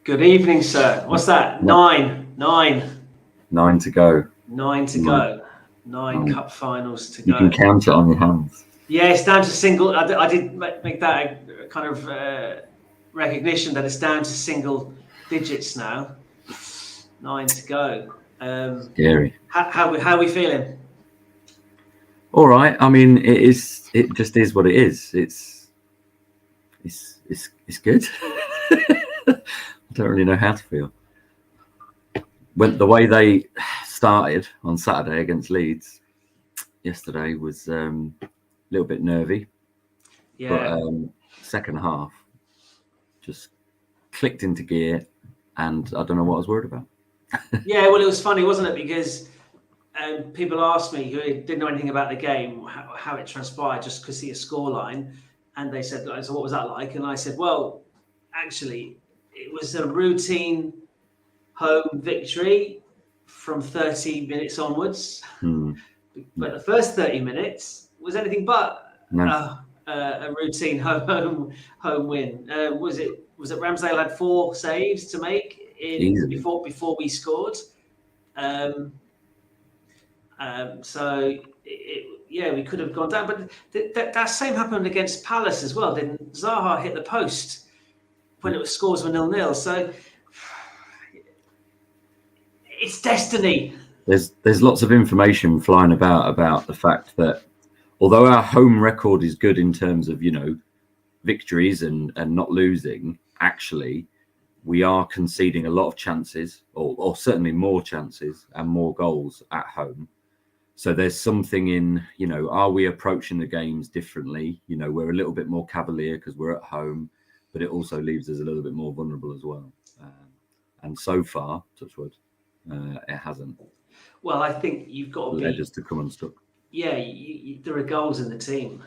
Good evening, sir. What's that? Nine. 9 to go. 9 to go. Nine cup finals to You go. can count it on your hands. Yeah, it's down to single. I did make that a kind of recognition that it's down to single digits now. 9 to go. Scary. How are we feeling? All right. I mean, it just is what it is. It's good. I don't really know how to feel. When the way they started on Saturday against Leeds yesterday was a little bit nervy. Yeah. But second half just clicked into gear, and I don't know what I was worried about. Yeah, well, it was funny, wasn't it? Because people asked me who didn't know anything about the game how it transpired, just could see a scoreline, and they said, "So what was that like?" And I said, "Well, actually, it was a routine home victory from 30 minutes onwards, but the first 30 minutes was anything but a routine home win. Was it Ramsdale had 4 saves to make before we scored. So we could have gone down, but that same happened against Palace as well. Didn't Zaha hit the post when scores were 0-0? So it's destiny. There's lots of information flying about the fact that although our home record is good in terms of victories and not losing, actually we are conceding a lot of chances, or certainly more chances and more goals at home. So there's something in, are we approaching the games differently? We're a little bit more cavalier because we're at home, but it also leaves us a little bit more vulnerable as well. And so far, touch wood, it hasn't. Well, I think you've got to led us to come unstuck. Yeah, there are goals in the team.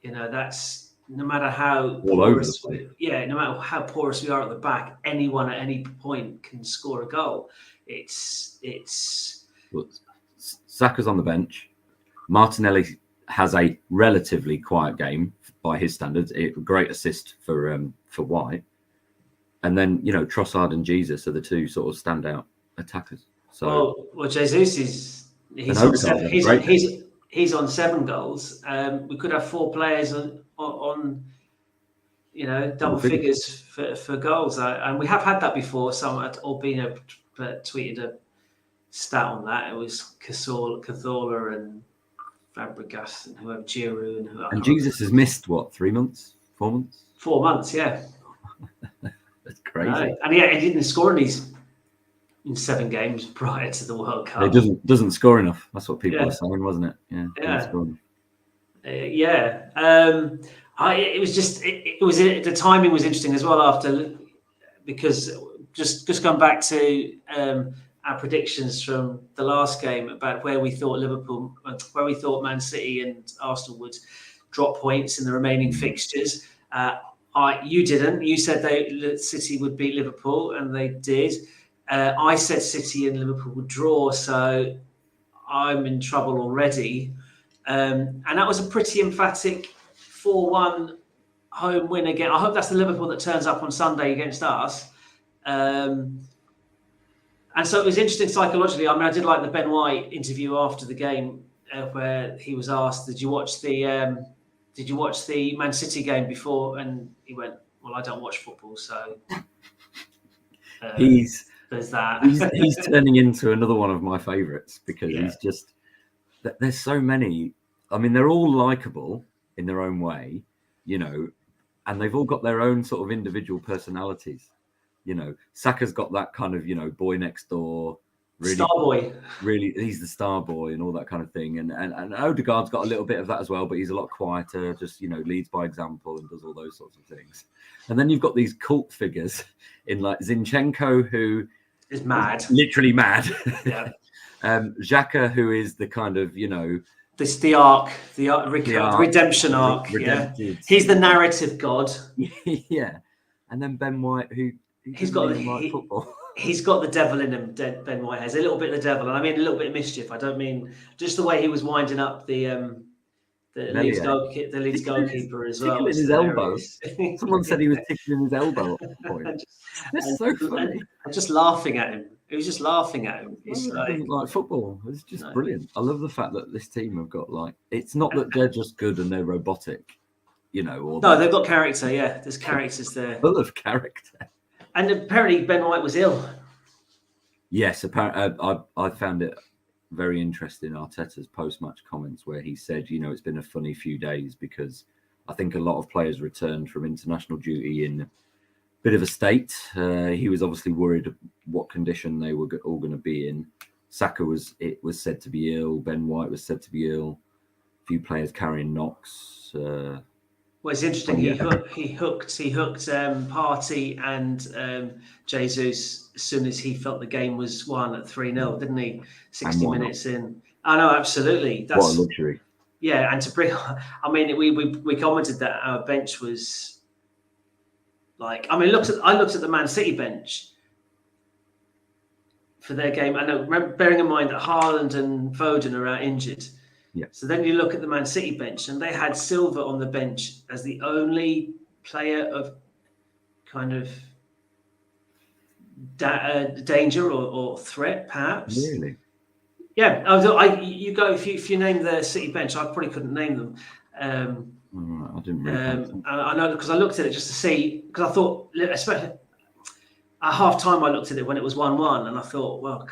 That's no matter how all over the place. No matter how porous we are at the back, anyone at any point can score a goal. It's. Look, Saka's on the bench. Martinelli has a relatively quiet game by his standards. A great assist for White, and then Trossard and Jesus are the two sort of standout attackers. So well, Jesus he's on 7 goals. We could have 4 players on double figures for goals, and we have had that before. Someone Albino tweeted a stat on that. It was Cazorla and Fabregas and whoever, Giroud and Jesus has missed 3 months, 4 months? 4 months, yeah. That's crazy. And he didn't score in 7 games prior to the World Cup. He doesn't score enough. That's what people were saying, wasn't it? It was just the timing was interesting as well because just going back to our predictions from the last game about where we thought Man City and Arsenal would drop points in the remaining fixtures. You didn't. You said City would beat Liverpool, and they did. I said City and Liverpool would draw, so I'm in trouble already. And that was a pretty emphatic 4-1 home win again. I hope that's the Liverpool that turns up on Sunday against us. And so it was interesting psychologically. I mean, I did like the Ben White interview after the game where he was asked, "Did you watch the Man City game before?" And he went, "Well, I don't watch football, so." There's that. he's turning into another one of my favourites because he's just. There's so many. I mean, they're all likable in their own way, and they've all got their own sort of individual personalities. Saka's got that kind of boy next door, really star boy. Really, he's the star boy and all that kind of thing. And Odegaard's got a little bit of that as well, but he's a lot quieter. Just leads by example and does all those sorts of things. And then you've got these cult figures in like Zinchenko, who is mad, literally mad. Yeah. Xhaka, who is the kind of this the redemption arc. Yeah, he's the narrative god. Yeah, and then Ben White, who he's got football. He's got the devil in him. Ben White has a little bit of the devil, and I mean a little bit of mischief. I don't mean just the way he was winding up the Meslier. The Leeds goalkeeper as well. Tickling Was his elbow. hilarious. Someone said he was tickling his elbow at one point. That's so funny. And just laughing at him. He was just laughing at him. It's like, doesn't like football. It's just No. brilliant. I love the fact that this team have got like. It's not that they're just good and they're robotic, you know. Or no, they've got character. Yeah, there's characters there. full of character. And apparently Ben White was ill. Yes, apparently I found it very interesting. Arteta's post-match comments where he said, you know, it's been a funny few days because I think a lot of players returned from international duty in a bit of a state. He was obviously worried what condition they were all going to be in. Saka was said to be ill. Ben White was said to be ill. A few players carrying knocks. Well, it's interesting. He hooked Partey and Jesus as soon as he felt the game was won at 3-0, didn't he? 60 minutes in. I know, absolutely. That's what a luxury. Yeah, and to bring, I mean, we commented that our bench was like, I mean, I looked at the Man City bench for their game. I know, bearing in mind that Haaland and Foden are out injured. Yeah. So then you look at the Man City bench, and they had Silva on the bench as the only player of kind of danger or threat, perhaps. Really? Yeah. You go if you name the City bench, I probably couldn't name them. I didn't really. I know because I looked at it just to see, because I thought, especially at half time, I looked at it when it was 1-1, and I thought, well,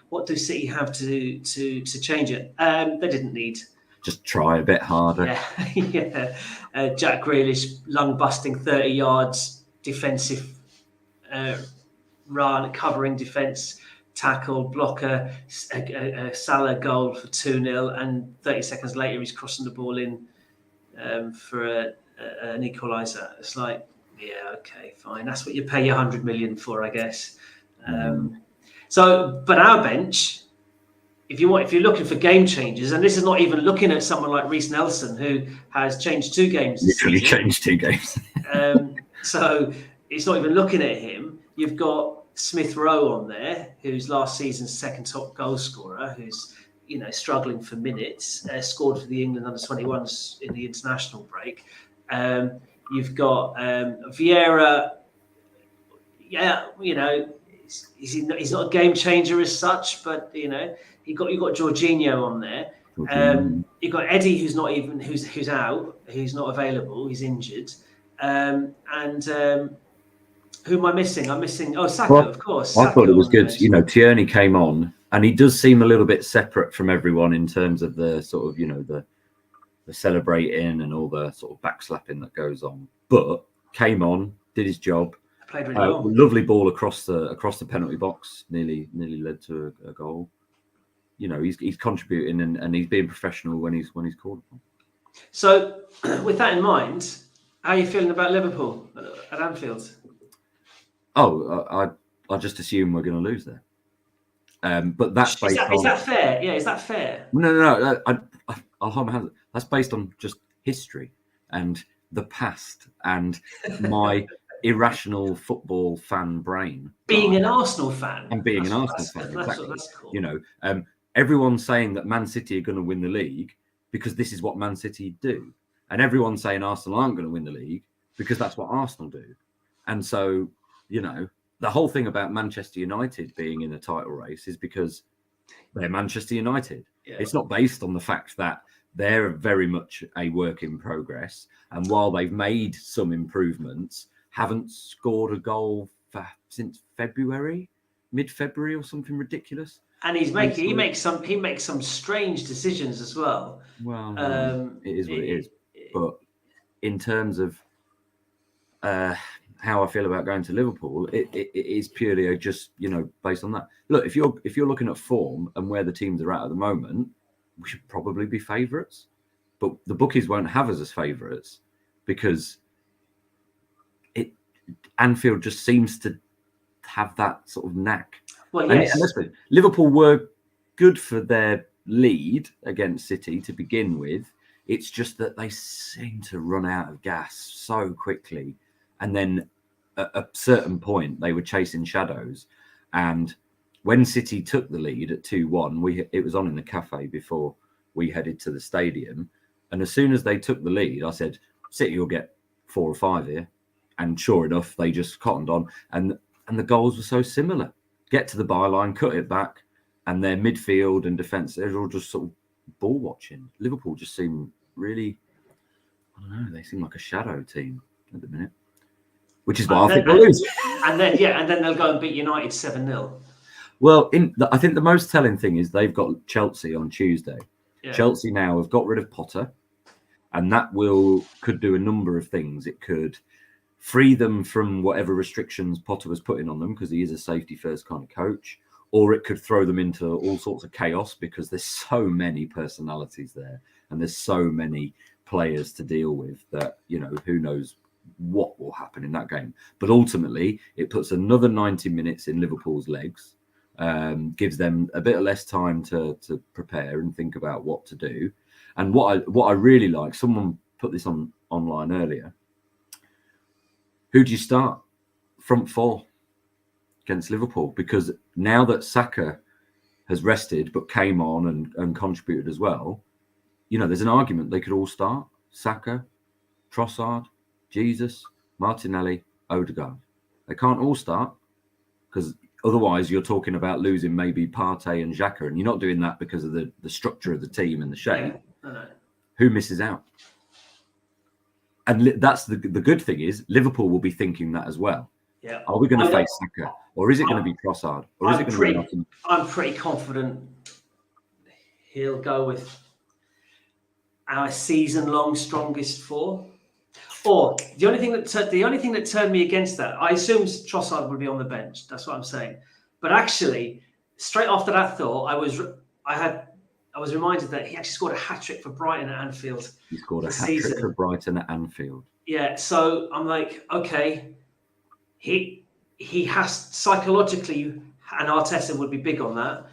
what do City have to change it? They didn't need. Just try a bit harder. Yeah. Jack Grealish, lung busting 30 yards, defensive run, covering defence, tackle, blocker, a Salah goal for 2-0, and 30 seconds later he's crossing the ball in for an equaliser. It's like, yeah, okay, fine. That's what you pay your 100 million for, I guess. So, but our bench, if you're looking for game changers, and this is not even looking at someone like Reece Nelson, who has changed 2 games. Literally changed 2 games. So it's not even looking at him. You've got Smith Rowe on there, who's last season's second top goal scorer, who's struggling for minutes. Scored for the England under-21s in the international break. You've got Vieira. Yeah, he's not a game changer as such, but you got Jorginho on there. You've got Eddie, who's out, who's not available, he's injured, and who am I missing? I'm missing Saka, of course. I Saka thought it was good. There. Tierney came on, and he does seem a little bit separate from everyone in terms of the sort of the celebrating and all the sort of backslapping that goes on. But came on, did his job. Played really well. Lovely ball across the penalty box, nearly led to a goal. He's contributing and he's being professional when he's called upon. So, with that in mind, how are you feeling about Liverpool at Anfield? Oh, I just assume we're going to lose there. But that's based on... Is that fair? Yeah, is that fair? No. I'll hold my hands. That's based on just history and the past and my irrational football fan brain. Being an Arsenal fan. And being an Arsenal fan, exactly. That's cool. Everyone's saying that Man City are going to win the league because this is what Man City do. And everyone's saying Arsenal aren't going to win the league because that's what Arsenal do. And so, the whole thing about Manchester United being in a title race is because they're Manchester United. Yeah. It's not based on the fact that they're very much a work in progress. And while they've made some improvements, haven't scored a goal since mid-February or something ridiculous. And he makes some strange decisions as well. Well, it is what it is. But in terms of how I feel about going to Liverpool, it is purely just based on that. Look, if you're looking at form and where the teams are at the moment, we should probably be favourites, but the bookies won't have us as favourites because Anfield just seems to have that sort of knack. Well, yes. And listen, Liverpool were good for their lead against City to begin with. It's just that they seem to run out of gas so quickly. And then at a certain point, they were chasing shadows. And when City took the lead at 2-1, it was on in the cafe before we headed to the stadium. And as soon as they took the lead, I said, City will get 4 or 5 here. And sure enough, they just cottoned on. And the goals were so similar. Get to the byline, cut it back, and their midfield and defence, they're all just sort of ball watching. Liverpool just seem really, I don't know, they seem like a shadow team at the minute. Which is why I think they'll lose. And then they'll go and beat United 7-0. Well, I think the most telling thing is they've got Chelsea on Tuesday. Yeah. Chelsea now have got rid of Potter, and that could do a number of things. It could free them from whatever restrictions Potter was putting on them, because he is a safety first kind of coach, or it could throw them into all sorts of chaos because there's so many personalities there and there's so many players to deal with that, you know, who knows what will happen in that game. But ultimately, it puts another 90 minutes in Liverpool's legs, gives them a bit less time to prepare and think about what to do. And what I really like, someone put this online earlier. Who do you start front 4 against Liverpool? Because now that Saka has rested but came on and contributed as well, you know, there's an argument they could all start. Saka, Trossard, Jesus, Martinelli, Odegaard. They can't all start, because otherwise you're talking about losing maybe Partey and Xhaka, and you're not doing that because of the structure of the team and the shape. No. Who misses out? And that's the good thing is Liverpool will be thinking that as well. Yeah. Are we going to face Saka, or is it going to be Trossard, or is it going to be? I'm pretty confident he'll go with our season-long strongest 4. Or the only thing that turned me against that, I assumed Trossard would be on the bench. That's what I'm saying. But actually, straight after that thought, I was reminded that he actually scored a hat-trick for Brighton at Anfield. He scored a hat-trick for Brighton at Anfield. Yeah, so I'm like, okay, he has psychologically, and Arteta would be big on that.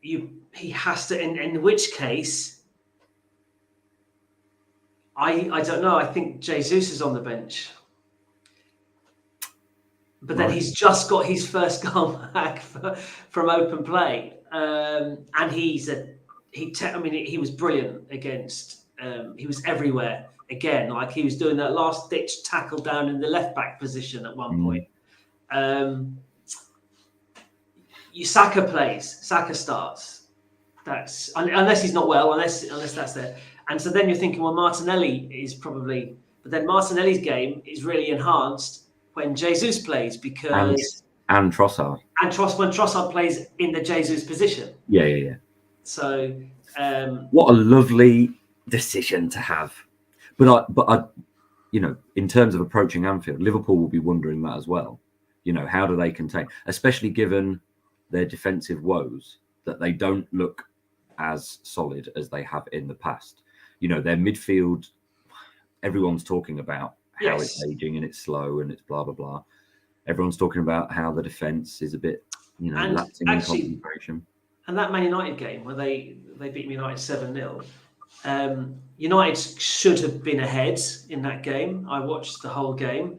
He has to, in which case, I don't know. I think Jesus is on the bench, but then he's just got his first goal back from open play, and he was brilliant against. He was everywhere again. Like, he was doing that last ditch tackle down in the left back position at one point. Saka starts. That's unless he's not well, unless that's there. And so then you're thinking, well, Martinelli is probably, but then Martinelli's game is really enhanced when Jesus plays, because and Trossard when Trossard plays in the Jesus position. Yeah. So what a lovely decision to have. But I, you know, in terms of approaching Anfield, Liverpool will be wondering that as well. You know, how do they contain, especially given their defensive woes, that they don't look as solid as they have in the past. You know, their midfield, everyone's talking about how it's aging and it's slow and it's blah, blah, blah. Everyone's talking about how the defence is a bit, you know, lapsing in concentration. And that Man United game where they beat United 7-0, United should have been ahead in that game. I watched the whole game,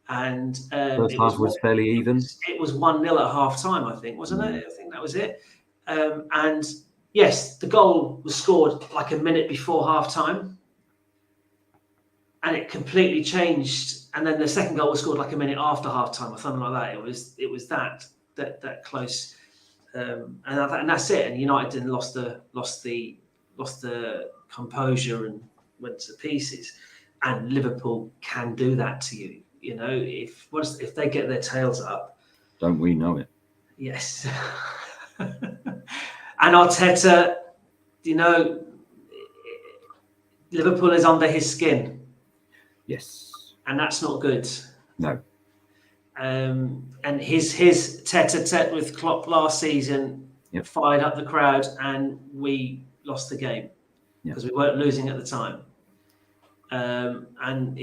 and first half was fairly even. It was 1-0 at half time, I think, wasn't it? I think that was it. And yes, the goal was scored like a minute before half time, and it completely changed. And then the second goal was scored like a minute after half time or something like that. It was that close, and that's it. And United then lost the composure and went to pieces. And Liverpool can do that to you. You know, if they get their tails up, don't we know it? Yes. And Arteta, you know, Liverpool is under his skin. Yes. And that's not good. No. And his tete-a-tete with Klopp last season fired up the crowd, and we lost the game because we weren't losing at the time. And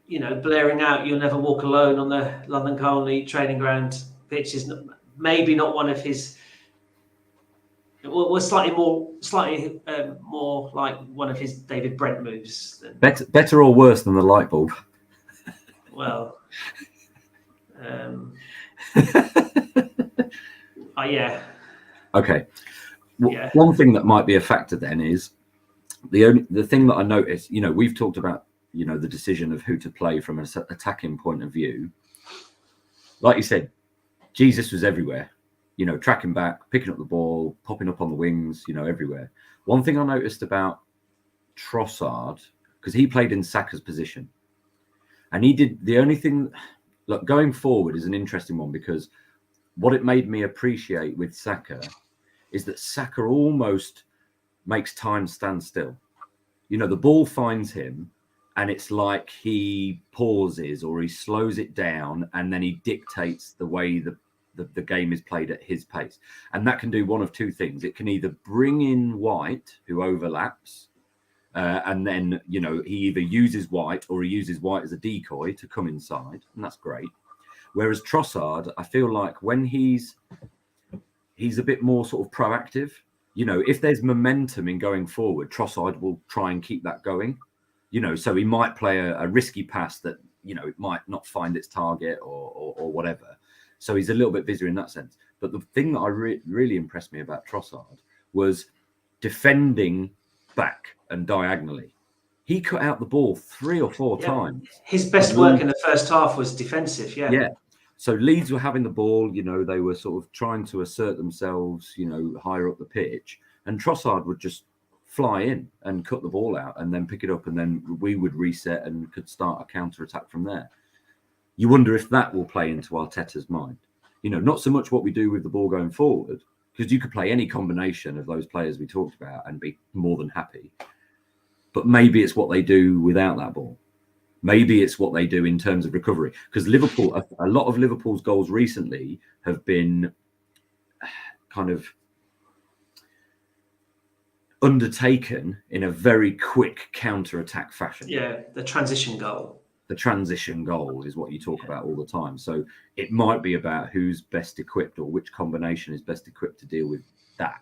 you know, blaring out "You'll never walk alone" on the London Colney training ground pitch is maybe not one of his. Was slightly more like one of his David Brent moves. Better or worse than the light bulb? Well, yeah. Okay. Yeah. One thing that might be a factor then is the thing that I noticed. We've talked about the decision of who to play from an attacking point of view. Like you said, Jesus was everywhere. Tracking back, picking up the ball, popping up on the wings. Everywhere. One thing I noticed about Trossard, because he played in Saka's position, and he did the only thing. Look, going forward is an interesting one, because what it made me appreciate with Saka is that Saka almost makes time stand still. The ball finds him, and it's like he pauses or he slows it down, and then he dictates the way the game is played at his pace. And that can do one of two things. It can either bring in White, who overlaps, and then, he either uses White or he uses White as a decoy to come inside, and that's great. Whereas Trossard, I feel like when he's a bit more sort of proactive, if there's momentum in going forward, Trossard will try and keep that going, so he might play a risky pass that, it might not find its target or whatever. So he's a little bit busier in that sense. But the thing that really impressed me about Trossard was defending back and diagonally. He cut out the ball 3 or 4 times. His best work in the first half was defensive. Yeah. So Leeds were having the ball, they were sort of trying to assert themselves, higher up the pitch. And Trossard would just fly in and cut the ball out and then pick it up. And then we would reset and could start a counter-attack from there. You wonder if that will play into Arteta's mind. Not so much what we do with the ball going forward, because you could play any combination of those players we talked about and be more than happy. But maybe it's what they do without that ball. Maybe it's what they do in terms of recovery. Because Liverpool, a lot of Liverpool's goals recently have been kind of undertaken in a very quick counter-attack fashion. Yeah, the transition goal. The transition goal is what you talk about all the time. So it might be about who's best equipped or which combination is best equipped to deal with that.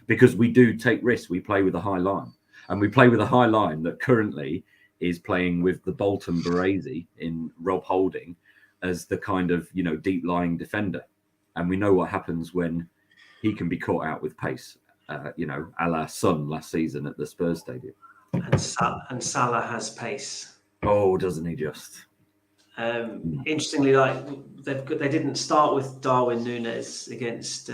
Because we do take risks. We play with a high line. And we play with a high line that currently is playing with the Bolton Baresi in Rob Holding as the kind of, deep lying defender. And we know what happens when he can be caught out with pace, a la Son last season at the Spurs stadium. And Salah has pace. Oh, doesn't he just? Interestingly, they didn't start with Darwin Núñez against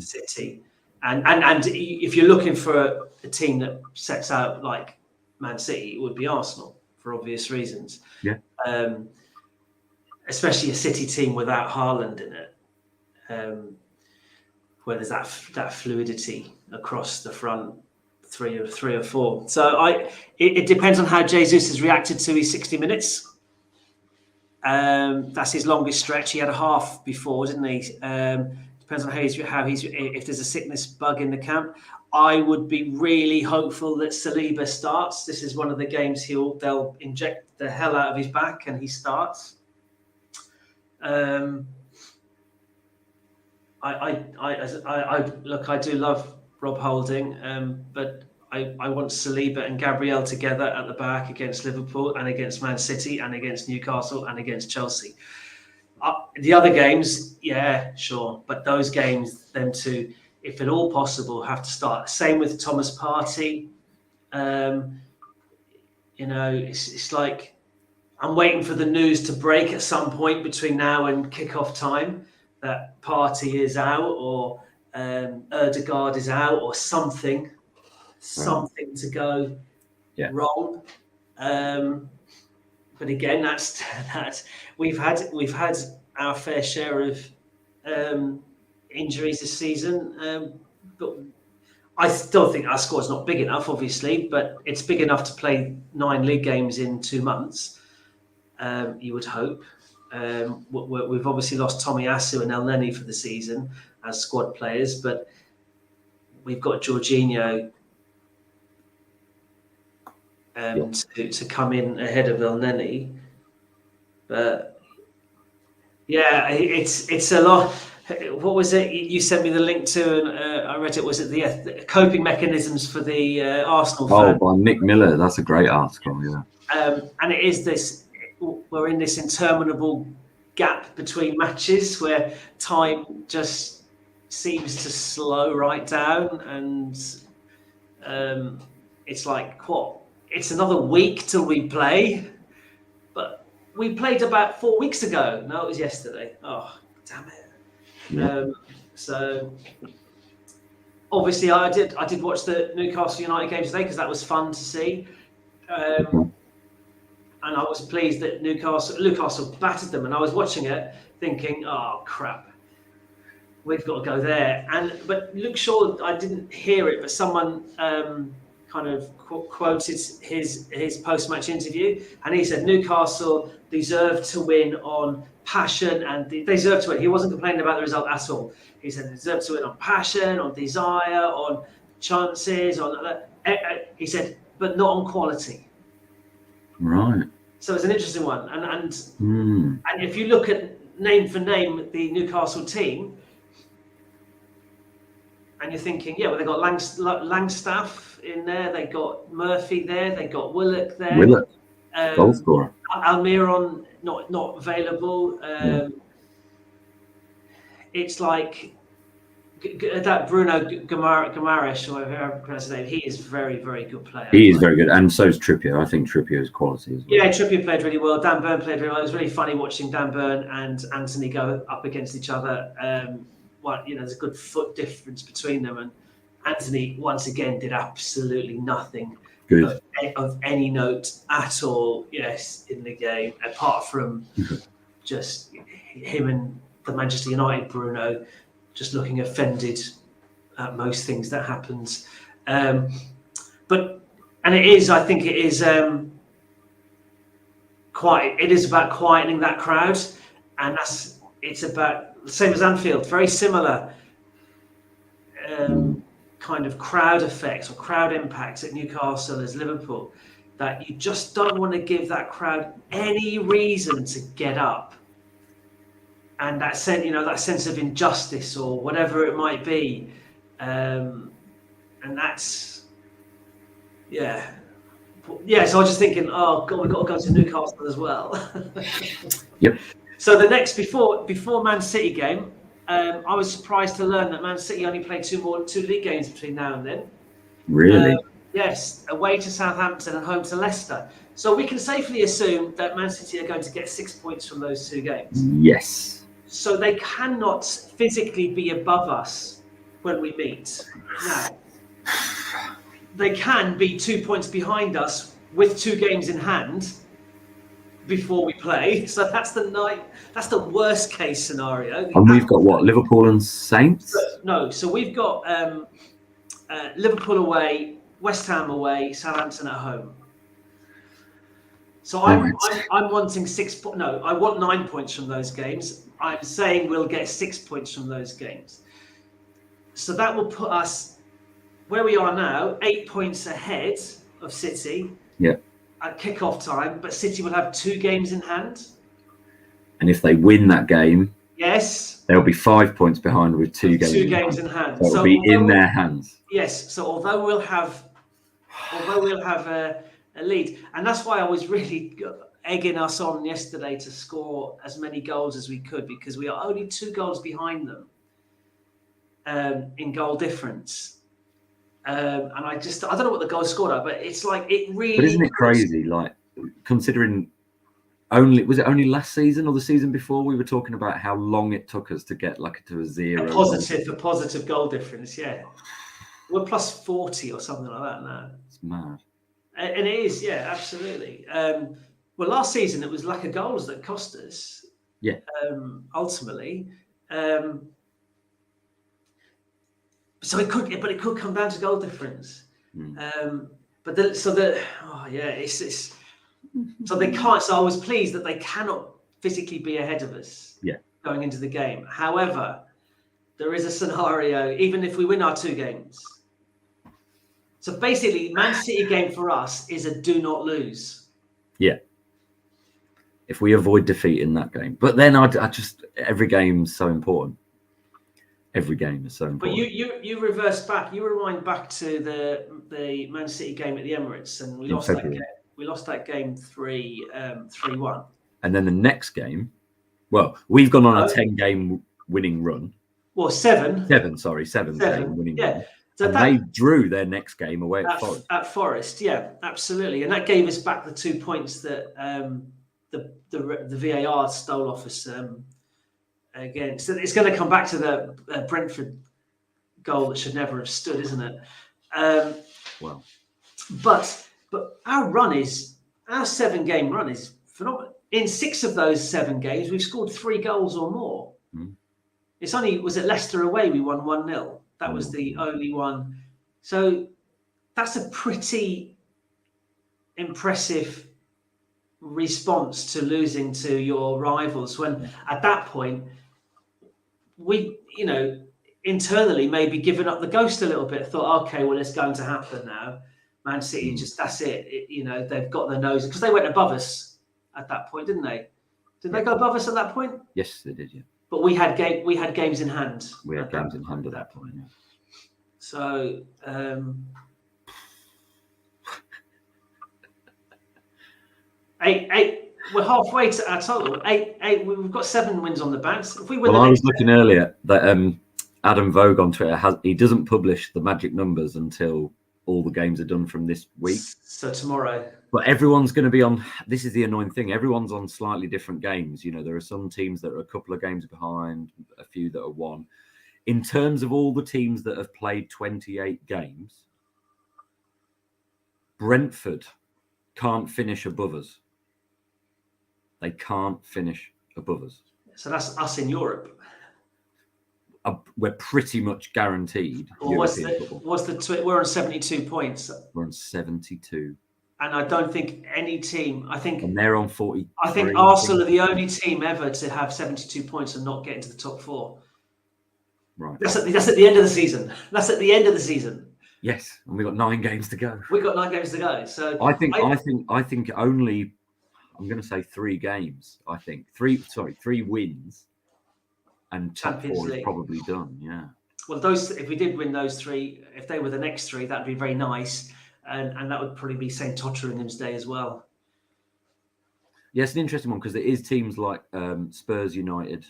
City. And if you're looking for a team that sets out like Man City, it would be Arsenal for obvious reasons. Yeah. Especially a City team without Haaland in it, where there's that fluidity across the front three or four. So it depends on how Jesus has reacted to his 60 minutes. That's his longest stretch. He had a half before, didn't he? Depends on how he's if there's a sickness bug in the camp. I would be really hopeful that Saliba starts. This is one of the games they'll inject the hell out of his back and he starts. I do love Rob Holding, but I want Saliba and Gabriel together at the back against Liverpool and against Man City and against Newcastle and against Chelsea. The other games, yeah, sure. But those games, them two, if at all possible, have to start. Same with Thomas Partey. It's like I'm waiting for the news to break at some point between now and kickoff time that Partey is out or Ødegaard is out or something to go wrong. But again, that's we've had our fair share of injuries this season, but I still think our squad's not big enough, obviously, but it's big enough to play 9 league games in 2 months. You would hope. We've obviously lost Tomiyasu and El Neni for the season as squad players, but we've got Jorginho to come in ahead of El Neni. But yeah, it's a lot. What was it? You sent me the link to, and I read it. Was it the coping mechanisms for the Arsenal fan? Oh, by Nick Miller. That's a great article, yeah. And it is this. We're in this interminable gap between matches where time just seems to slow right down, and it's like, what? It's another week till we play, but we played about 4 weeks ago. No, it was yesterday. Oh, damn it! Yeah. So obviously, I did watch the Newcastle United game today because that was fun to see, and I was pleased that Newcastle battered them, and I was watching it thinking, oh crap, we've got to go there. But Luke Shaw, I didn't hear it, but someone kind of quoted his post-match interview, and he said Newcastle deserved to win on passion, and they deserved to win. He wasn't complaining about the result at all. He said they deserved to win on passion, on desire, on chances, he said, but not on quality. Right. So it's an interesting one, and if you look at name for name the Newcastle team, and you're thinking, yeah, well, they got Langstaff in there, they got Murphy there, they got Willock there. Willock, goal scorer. Almiron not available. It's like that Bruno Guimaraes, or however I pronounce his name. He is very, very good player. He is very good, and so is Trippier. I think Trippier is quality as well. Yeah, Trippier played really well. Dan Burn played really well. It was really funny watching Dan Burn and Anthony go up against each other. There's a good foot difference between them, and Anthony once again did absolutely nothing of any note at all. Yes, in the game, apart from just him and the Manchester United Bruno just looking offended at most things that happens. I think it is it is about quietening that crowd, and it's about the same as Anfield, very similar kind of crowd effects or crowd impacts at Newcastle as Liverpool, that you just don't want to give that crowd any reason to get up. And that sense of injustice or whatever it might be. And that's, yeah. Yeah, so I was just thinking, oh God, we've got to go to Newcastle as well. Yep. So the next, before Man City game, I was surprised to learn that Man City only play two league games between now and then. Really? Yes, away to Southampton and home to Leicester. So we can safely assume that Man City are going to get 6 points from those two games. Yes. So they cannot physically be above us when we meet. Now, they can be 2 points behind us with 2 games in hand before we play. So that's the worst case scenario. And we've got what? Liverpool and Saints? No, so we've got Liverpool away, West Ham away, Southampton at home. So I'm wanting 6 points. No, I want 9 points from those games. I'm saying we'll get 6 points from those games. So that will put us where we are now, 8 points ahead of City. Yeah. At kickoff time, but City will have 2 games in hand. And if they win that game, yes, they'll be 5 points behind with 2 games. 2 games in hand. So it'll be in their hands. Yes. So although we'll have a lead, and that's why I was really egging us on yesterday to score as many goals as we could, because we are only 2 goals behind them in goal difference. And I don't know what the goals scored are, but it's like it really. But isn't it crazy? Like, considering was it only last season or the season before we were talking about how long it took us to get to a 0. A positive goal difference, yeah. We're plus 40 or something like that now. It's mad. And it is, yeah, absolutely. Well, last season it was lack of goals that cost us. Yeah. Ultimately. So it could come down to goal difference. So they can't. So I was pleased that they cannot physically be ahead of us. Yeah. Going into the game. However, there is a scenario, even if we win our 2 games. So basically, Man City game for us is a do not lose. Yeah. If we avoid defeat in that game, but then I just every game's so important. Every game is so important. But you reverse back. You rewind back to the Man City game at the Emirates, and we lost that game. We lost that game 3-1. And then the next game, well, we've gone on a 10-game winning run. Well, seven. Seven game winning Yeah. run. So and they drew their next game away at Forest. At Forest, yeah, absolutely. And that gave us back the 2 points that the VAR stole off us again. So it's going to come back to the Brentford goal that should never have stood, isn't it? Well, but our 7-game run is phenomenal. In 6 of those 7 games, we've scored 3 goals or more. It's only, was it Leicester away we won 1-0? That was the only one. So that's a pretty impressive response to losing to your rivals when at that point we, internally maybe given up the ghost a little bit, thought, okay, well, it's going to happen now. Man City, that's it. They've got their nose, because they went above us at that point, didn't they? Did they go above us at that point? Yes, they did, yeah. But we had games in hand. We had games in hand at that point, yeah. So, eight. We're halfway to our total. Eight. We've got 7 wins on the bounce. If we win, I was looking earlier that Adam Vogue on Twitter he doesn't publish the magic numbers until all the games are done from this week. So tomorrow. But everyone's going to be on. This is the annoying thing. Everyone's on slightly different games. There are some teams that are a couple of games behind, a few that are 1. In terms of all the teams that have played 28 games, Brentford can't finish above us. They can't finish above us. So that's us in Europe. We're pretty much guaranteed. Well, we're on 72 points. We're on 72. And I don't think any team, and they're on 40. I think Arsenal are the only team ever to have 72 points and not get into the top 4. Right. That's at the end of the season. That's at the end of the season. Yes, and we've got 9 games to go. We've got 9 games to go. So I think only, I'm going to say 3 games. I think 3 wins, and top 4 is probably done. Yeah. Well, if we did win those 3, if they were the next 3, that'd be very nice. And that would probably be St. Totteringham's Day as well. Yeah, it's an interesting one because it is teams like Spurs, United,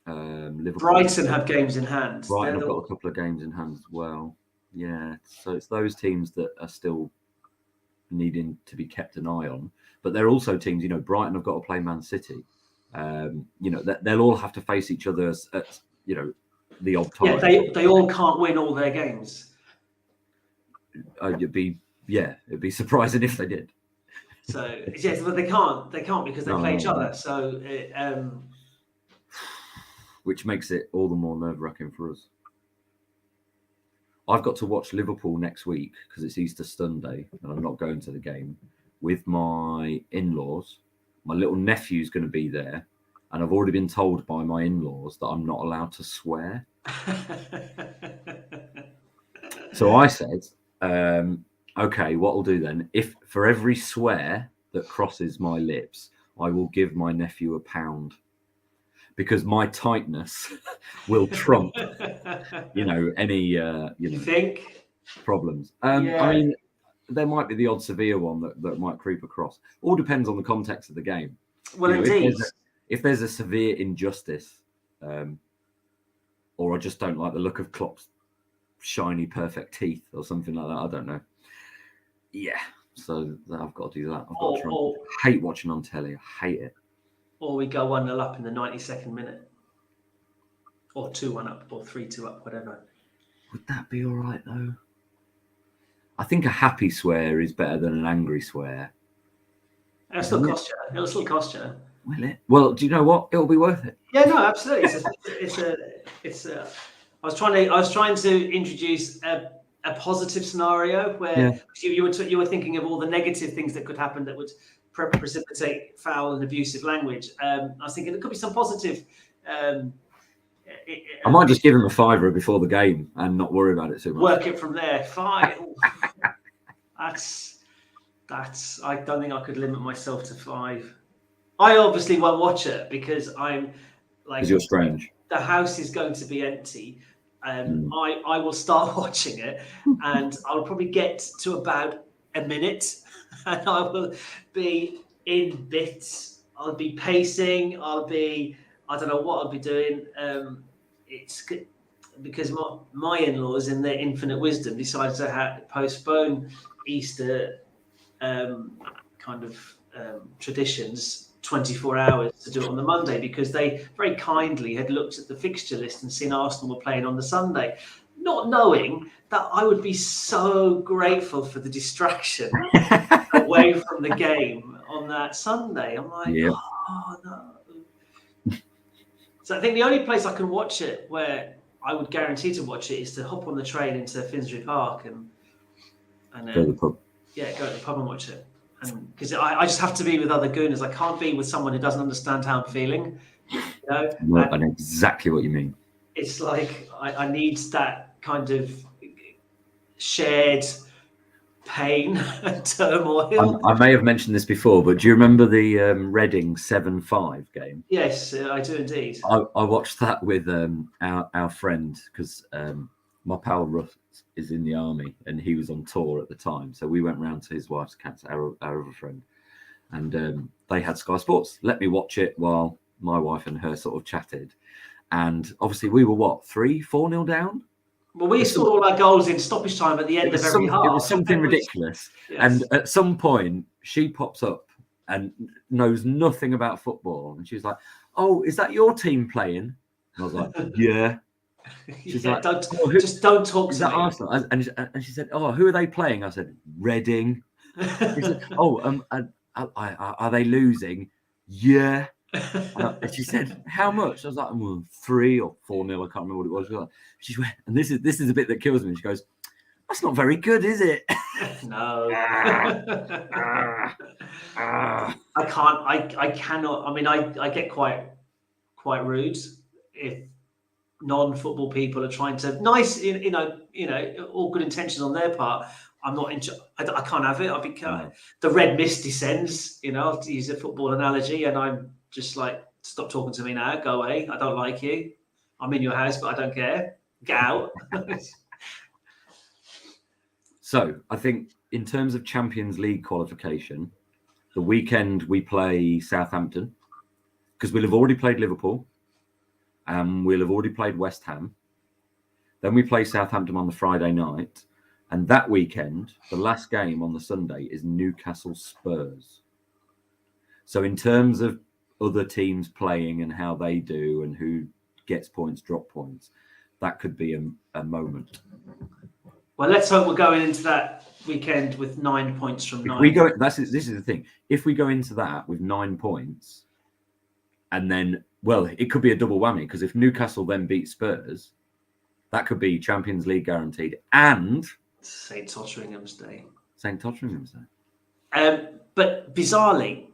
Liverpool. Brighton have games in hand. Brighton have got a couple of games in hand as well. Yeah, so it's those teams that are still needing to be kept an eye on. But they're also teams, Brighton have got to play Man City. They'll all have to face each other at the odd time. Yeah, they all can't win all their games. It'd be surprising if they did. So yes, but they can't because they play each other. So which makes it all the more nerve-wracking for us. I've got to watch Liverpool next week because it's Easter Sunday and I'm not going to the game with my in-laws. My little nephew's going to be there, and I've already been told by my in-laws that I'm not allowed to swear. So I said, okay, what I'll do then, if for every swear that crosses my lips, I will give my nephew £1, because my tightness will trump, any, you think? Problems. I mean, there might be the odd severe one that might creep across. All depends on the context of the game. Well, indeed. If there's a severe injustice, or I just don't like the look of Klopp's shiny, perfect teeth or something like that, I don't know. Yeah, so I've got to do that. I've got to try. I hate watching on telly. I hate it. Or we go 1-0 up in the 92nd minute, or 2-1 up, or 3-2 up, whatever. Would that be all right though? I think a happy swear is better than an angry swear. It'll still cost you. It'll still cost you. Will it? Well, do you know what? It'll be worth it. Yeah, no, absolutely. I was trying to introduce a positive scenario where you were thinking of all the negative things that could happen that would precipitate foul and abusive language. I was thinking there could be some positive. I might just give him a £5 before the game and not worry about it too much. Work it from there. 5. That's. I don't think I could limit myself to 5. I obviously won't watch it because I'm like. Because you're strange. The house is going to be empty. I will start watching it, and I'll probably get to about a minute, and I will be in bits. I'll be pacing. I don't know what I'll be doing. it's because my in-laws, in their infinite wisdom, decided to postpone Easter traditions 24 hours to do it on the Monday, because they very kindly had looked at the fixture list and seen Arsenal were playing on the Sunday, not knowing that I would be so grateful for the distraction away from the game on that Sunday. I'm like, oh no. So I think the only place I can watch it where I would guarantee to watch it is to hop on the train into Finsbury Park and go to the pub. Yeah, go to the pub and watch it. And because I just have to be with other gooners. I can't be with someone who doesn't understand how I'm feeling. You know? No, I know exactly what you mean. It's like I need that kind of shared pain and turmoil. I may have mentioned this before, but do you remember the Reading 7-5 game? Yes, I do indeed. I watched that with our friend, because my pal Russ is in the army and he was on tour at the time. So we went round to his wife's cancer, our other friend, and they had Sky Sports. Let me watch it while my wife and her sort of chatted. And obviously we were 3-4-0 down. Well, we scored all our goals in stoppage time at the end of every half. It was something ridiculous. Yes. And at some point, she pops up and knows nothing about football. And she's like, "Oh, is that your team playing?" And I was like, "Yeah." She's like, just don't talk to me. Arsenal? And she said, "Oh, who are they playing?" I said, "Reading." She said, "Oh, are they losing?" "Yeah." And she said, "How much?" I was like, 3 or 4-0. I can't remember what it was. She went, and this is a bit that kills me. She goes, "That's not very good, is it?" No. I can't. I cannot. I mean, I get quite rude if non-football people are trying to all good intentions on their part. I'm not I can't have it. The red mist descends. To use a football analogy, and I'm just like, stop talking to me now. Go away. I don't like you. I'm in your house, but I don't care. Get out. So I think in terms of Champions League qualification, the weekend we play Southampton, because we'll have already played Liverpool and we'll have already played West Ham. Then we play Southampton on the Friday night. And that weekend, the last game on the Sunday is Newcastle Spurs. So in terms of other teams playing and how they do and who gets points, drop points, that could be a moment. Well, let's hope we're going into that weekend with 9 points from 9. This is the thing. If we go into that with 9 points, and then, well, it could be a double whammy, because if Newcastle then beat Spurs, that could be Champions League guaranteed and St. Totteringham's Day. But bizarrely,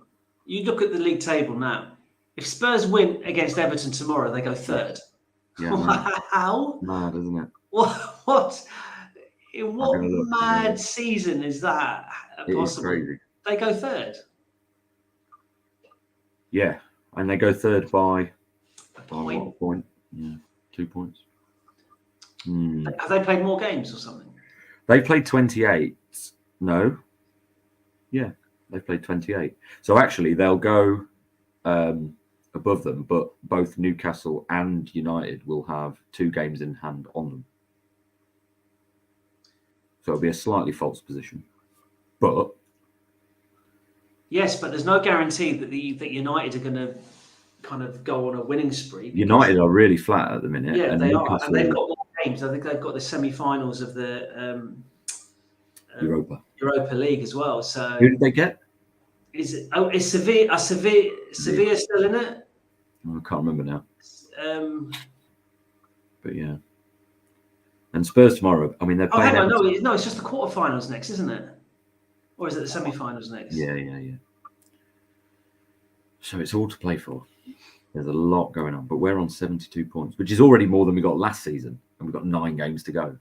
you look at the league table now. If Spurs win against Everton tomorrow, they go third. Yeah, how? Mad, isn't it? What? In what mad season is that possible? Is crazy. They go third. Yeah, and they go third by a point. What point? Yeah, 2 points. Have they played more games or something? They played 28. No. Yeah, they played 28. So actually, they'll go above them, but both Newcastle and United will have 2 games in hand on them. So it'll be a slightly false position. But yes, but there's no guarantee that that United are going to kind of go on a winning spree. United are really flat at the minute. Yeah, they are. And they've got more games. I think they've got the semi-finals of the Europa League as well. So who did they get? Is Sevilla still in it? I can't remember now. But yeah. And Spurs tomorrow. I mean, they're playing. Oh, hang on, no, it's just the quarterfinals next, isn't it? Or is it the semi-finals next? Yeah. So it's all to play for. There's a lot going on, but we're on 72 points, which is already more than we got last season, and we've got 9 games to go.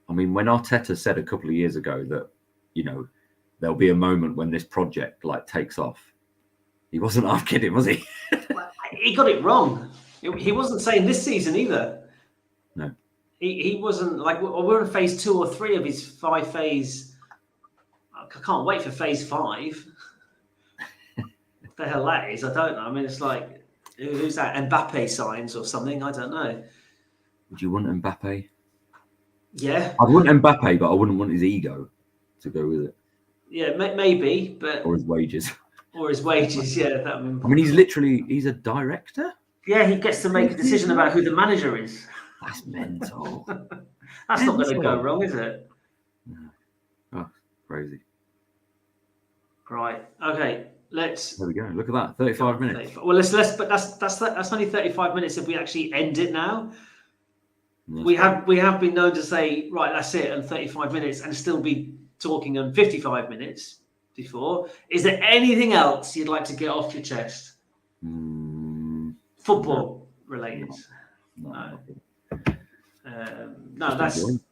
I mean, when Arteta said a couple of years ago that, there'll be a moment when this project takes off, he wasn't half kidding, was he? Well, he got it wrong. He wasn't saying this season either. No. He wasn't we're in phase 2 or 3 of his 5 phase. I can't wait for phase 5. What the hell that is, I don't know. I mean, it's like Who's that? Mbappe signs or something? I don't know. Would you want Mbappe? Yeah, I'd want Mbappe, but I wouldn't want his ego to go with it. Yeah, maybe, but or his wages. Or his wages. Yeah, that. I mean, he's a director. Yeah, he gets to make a decision about who the manager is. That's mental. That's not going to go wrong, is it? No. Oh, crazy. Right. Okay. Let's. There we go. Look at that. 35 minutes. Well, let's. But that's only 35 minutes if we actually end it now. Yes. We have been known to say, right, that's it, and 35 minutes, and still be talking on 55 minutes before. Is there anything else you'd like to get off your chest? Football related? No. No,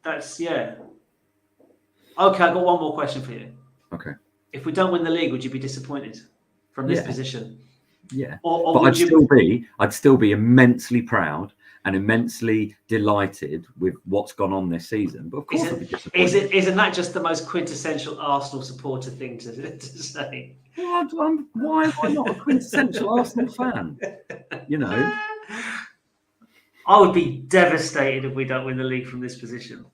that's yeah. Okay, I've got one more question for you. Okay. If we don't win the league, would you be disappointed from this position? Yeah. Or but I'd still be immensely proud and immensely delighted with what's gone on this season. But of course, I'd be disappointed. Isn't that just the most quintessential Arsenal supporter thing to say? Well, why am I not a quintessential Arsenal fan? You know, I would be devastated if we don't win the league from this position.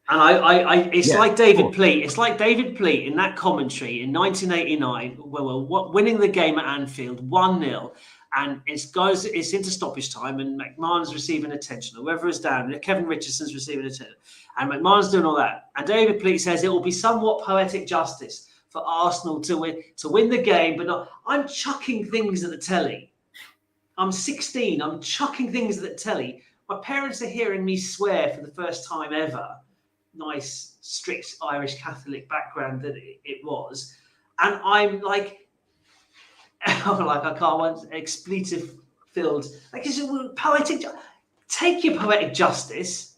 And it's like David Pleat. It's like David Pleat in that commentary in 1989, where we're winning the game at Anfield 1-0, and it's into stoppage time, and McMahon's receiving attention, whoever is down, and Kevin Richardson's receiving attention, and McMahon's doing all that. And David Pleat says it will be somewhat poetic justice for Arsenal to win the game, but not. I'm chucking things at the telly. I'm 16. I'm chucking things at the telly. My parents are hearing me swear for the first time ever. Nice, strict Irish Catholic background that it was, and I'm like, I can't want expletive filled. Like, is it poetic? Take your poetic justice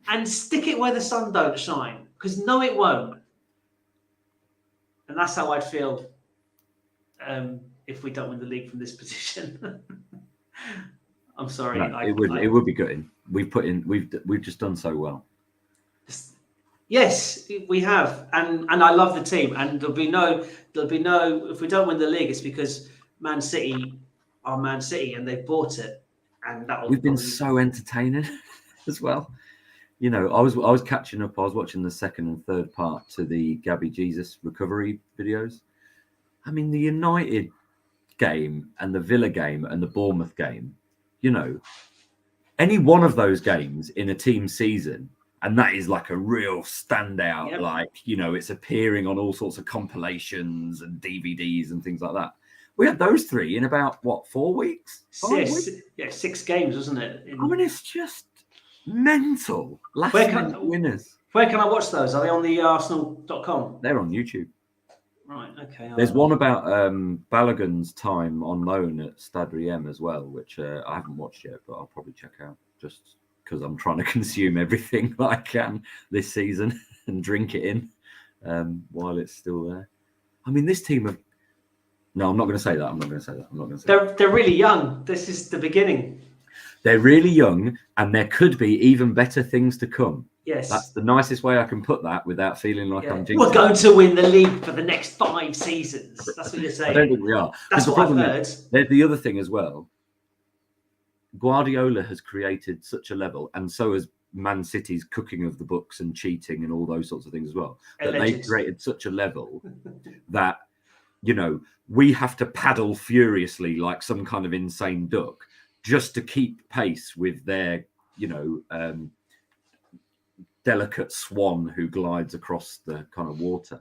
and stick it where the sun don't shine, because no, it won't. And that's how I'd feel if we don't win the league from this position. I'm sorry. No, it would be good. We've just done so well. Yes, we have, and I love the team. And there'll be no. If we don't win the league, it's because Man City are Man City, and they've bought it. And we've been so entertaining as well. You know, I was catching up. I was watching the second and third part to the Gabby Jesus recovery videos. I mean, the United game and the Villa game and the Bournemouth game. You know, any one of those games in a team season. And that is like a real standout. Yep. Like, you know, it's appearing on all sorts of compilations and DVDs and things like that. We had those three in about, 4 weeks? 5 weeks? Yeah, 6 games, wasn't it? I mean, it's just mental. Last-minute winners. Where can I watch those? Are they on the Arsenal.com? They're on YouTube. Right, okay. There's one about Balogun's time on loan at Stade Riem as well, which I haven't watched yet, but I'll probably check out just because I'm trying to consume everything that I can this season and drink it in while it's still there. I mean, this team No, I'm not going to say that. They're really young. This is the beginning. They're really young, and there could be even better things to come. Yes. That's the nicest way I can put that without feeling like I'm jinxing. We're going to win the league for the next 5 seasons. That's what you're saying. I don't think we are. That's what I've heard. There's the other thing as well. Guardiola has created such a level, and so has Man City's cooking of the books and cheating and all those sorts of things as well. That they've created such a level that, you know, we have to paddle furiously like some kind of insane duck just to keep pace with their, you know, delicate swan who glides across the kind of water.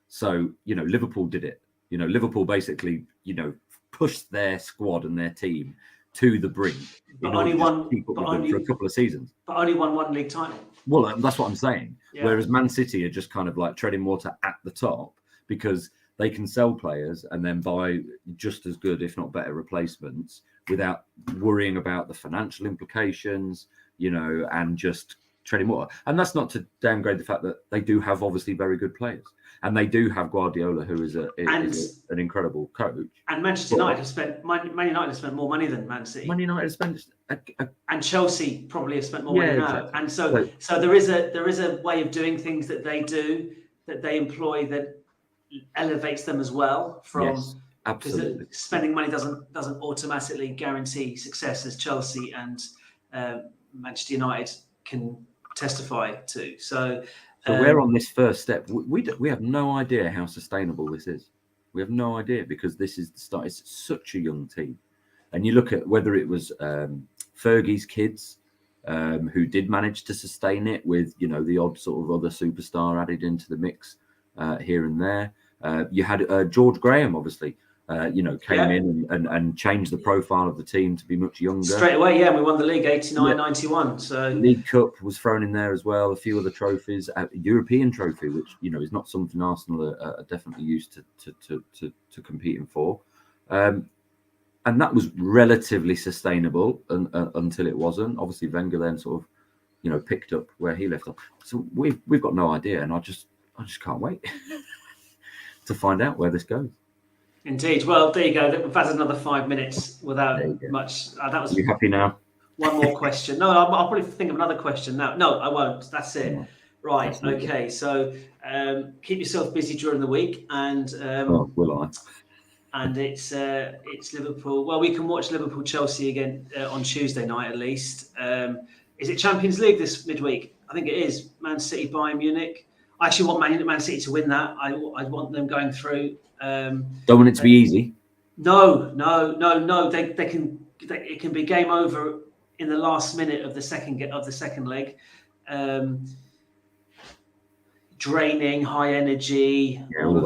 So, you know, Liverpool did it. You know, Liverpool basically, you know, pushed their squad and their team to the brink but only one for a couple of seasons. But only won 1 league title. Well, that's what I'm saying. Yeah. Whereas Man City are just kind of like treading water at the top because they can sell players and then buy just as good, if not better, replacements without worrying about the financial implications, you know, and just treading water. And that's not to downgrade the fact that they do have obviously very good players. And they do have Guardiola, who is an incredible coach. And Manchester United have spent Man United have spent more money than Man City. Man United have spent, and Chelsea probably have spent more money now. Exactly. And so there is a way of doing things that they do, that they employ, that elevates them as well from Absolutely. Spending money doesn't automatically guarantee success, as Chelsea and Manchester United can testify to. So we're on this first step. We have no idea how sustainable this is. We have no idea, because this is the start. It's such a young team, and you look at whether it was Fergie's kids, who did manage to sustain it with, you know, the odd sort of other superstar added into the mix here and there. You had George Graham, obviously, you know, came in and changed the profile of the team to be much younger. Straight away, yeah, we won the league 89-91. So League Cup was thrown in there as well, a few other trophies, a European trophy, which, you know, is not something Arsenal are definitely used to competing for. And that was relatively sustainable until it wasn't. Obviously, Wenger then sort of, you know, picked up where he left off. So we've got no idea, and I just can't wait to find out where this goes. Indeed. Well, there you go. We've had another 5 minutes without much. That was. Are you happy now? One more question. No, I'll probably think of another question now. No, I won't. That's it. No, right. absolutely. Okay. So keep yourself busy during the week, and will I? And it's Liverpool. Well, we can watch Liverpool Chelsea again on Tuesday night at least. Is it Champions League this midweek? I think it is. Man City, Bayern Munich. I actually want Man City to win that. I want them going through. Don't want it to be easy. No. They can. It can be game over in the last minute of the second leg. Draining, high energy, all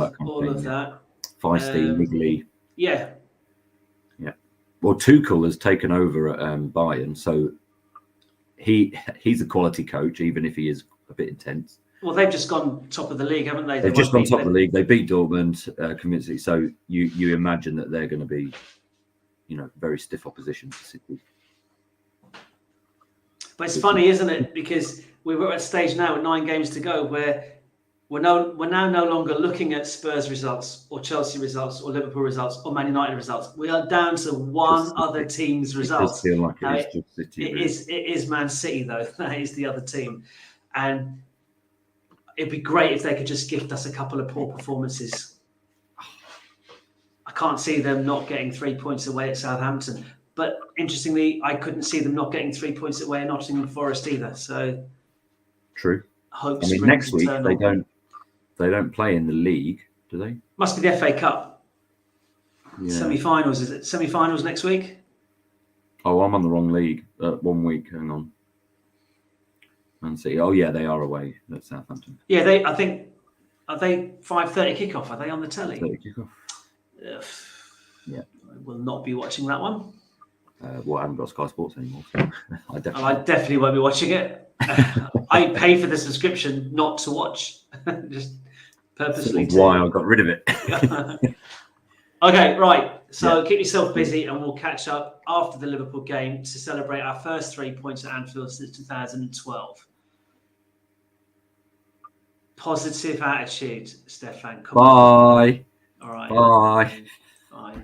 of that. Feisty, niggly. Yeah. Well, Tuchel has taken over at Bayern, so he's a quality coach, even if he is a bit intense. Well, they've just gone top of the league, haven't they? They've just gone top of the league. They beat Dortmund convincingly. So you imagine that they're going to be, you know, very stiff opposition to City. But it's funny, isn't it? Because we're at a stage now with 9 games to go where we're now no longer looking at Spurs results or Chelsea results or Liverpool results or Man United results. We are down to one other team's results. It does feel like it is just City. It is Man City, though. That is the other team. And it'd be great if they could just gift us a couple of poor performances. I can't see them not getting 3 points away at Southampton. But interestingly, I couldn't see them not getting 3 points away at Nottingham Forest either. So true. Hope I mean, next week they don't play in the league, do they? Must be the FA Cup. Yeah. Semi-finals, is it? Semi-finals next week? Oh, I'm on the wrong league. 1 week, hang on. Man City. Oh, yeah, they are away at Southampton. Yeah, I think, are they 5:30 kickoff? Are they on the telly? 5:30 kickoff. Yeah. I will not be watching that one. Well, I haven't got Sky Sports anymore. So I definitely won't be watching it. I pay for the subscription not to watch. Just purposely. That's why I got rid of it. Okay, right. So keep yourself busy, and we'll catch up after the Liverpool game to celebrate our first 3 points at Anfield since 2012. Positive attitude, Stefan. Come on. Bye. All right. Bye. Bye.